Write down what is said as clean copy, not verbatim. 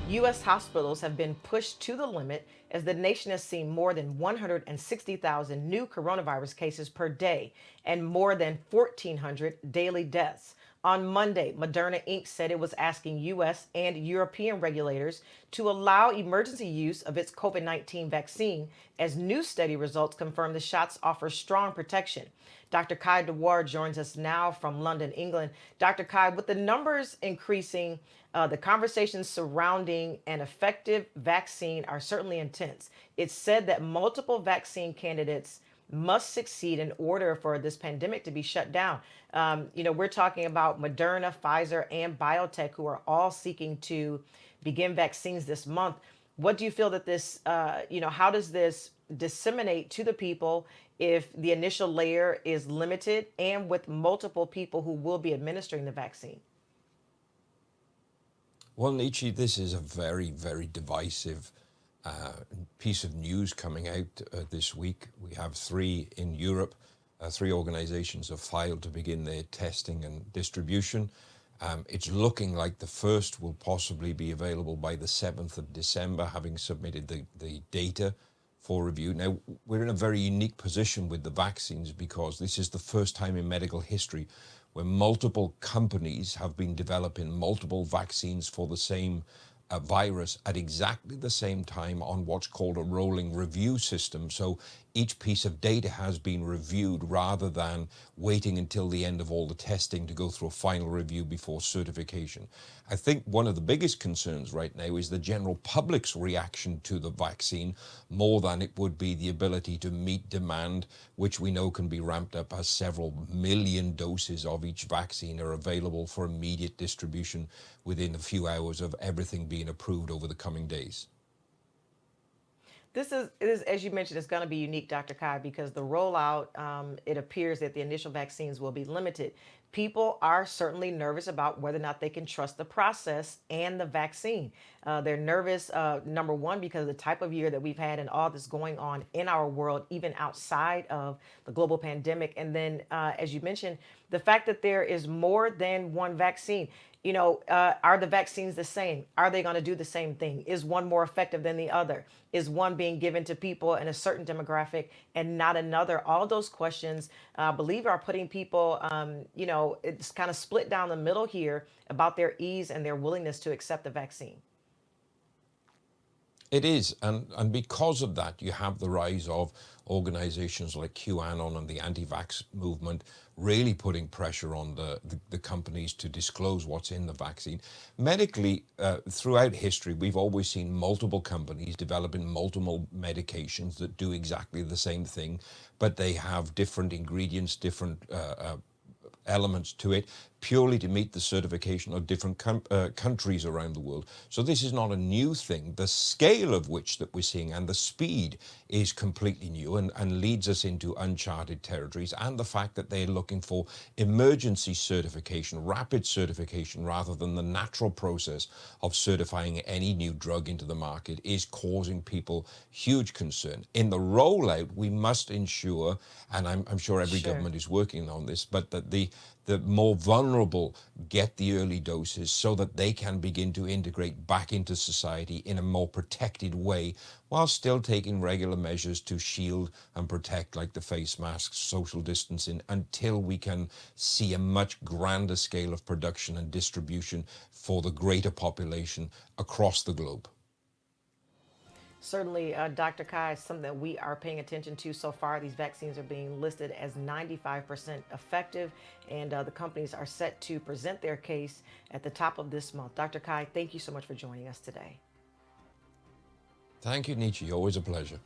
U.S. hospitals have been pushed to the limit as the nation has seen more than 160,000 new coronavirus cases per day and more than 1,400 daily deaths. On Monday, Moderna Inc. said it was asking U.S. and European regulators to allow emergency use of its COVID 19 vaccine, as new study results confirm the shots offer strong protection. Dr. Kai Dewar joins us now from London, England. Dr. Kai, with the numbers increasing, the conversations surrounding an effective vaccine are certainly intense. It's said that multiple vaccine candidates must succeed in order for this pandemic to be shut down. We're talking about Moderna, Pfizer, and biotech, who are all seeking to begin vaccines this month. What do you feel that how does this disseminate to the people if the initial layer is limited and with multiple people who will be administering the vaccine? Well, Nietzsche, this is a very, very divisive piece of news coming out this week. We have three in Europe. Three organizations have filed to begin their testing and distribution. It's looking like the first will possibly be available by the 7th of December, having submitted the data for review. Now, we're in a very unique position with the vaccines because this is the first time in medical history where multiple companies have been developing multiple vaccines for the same virus at exactly the same time on what's called a rolling review system. So each piece of data has been reviewed rather than waiting until the end of all the testing to go through a final review before certification. I think one of the biggest concerns right now is the general public's reaction to the vaccine, more than it would be the ability to meet demand, which we know can be ramped up as several million doses of each vaccine are available for immediate distribution within a few hours of everything being approved over the coming days. This is, as you mentioned, it's going to be unique, Dr. Kai, because the rollout, it appears that the initial vaccines will be limited. People are certainly nervous about whether or not they can trust the process and the vaccine. They're nervous, number one, because of the type of year that we've had and all that's going on in our world, even outside of the global pandemic. And then, as you mentioned, the fact that there is more than one vaccine. Are the vaccines the same? Are they going to do the same thing? Is one more effective than the other? Is one being given to people in a certain demographic and not another? All those questions, I believe, are putting people, it's kind of split down the middle here about their ease and their willingness to accept the vaccine. It is, and because of that, you have the rise of organizations like QAnon and the anti-vax movement really putting pressure on the companies to disclose what's in the vaccine. Medically, throughout history, we've always seen multiple companies developing multiple medications that do exactly the same thing, but they have different ingredients, different elements to it, purely to meet the certification of different countries around the world. So this is not a new thing. The scale of which that we're seeing and the speed is completely new and leads us into uncharted territories. And the fact that they're looking for emergency certification, rapid certification, rather than the natural process of certifying any new drug into the market is causing people huge concern. In the rollout, we must ensure, and I'm sure every Sure. government is working on this, but that the more vulnerable get the early doses so that they can begin to integrate back into society in a more protected way, while still taking regular measures to shield and protect, like the face masks, social distancing, until we can see a much grander scale of production and distribution for the greater population across the globe. Certainly, Dr. Kai, is something that we are paying attention to so far. These vaccines are being listed as 95% effective, and the companies are set to present their case at the top of this month. Dr. Kai, thank you so much for joining us today. Thank you, Nietzsche. Always a pleasure.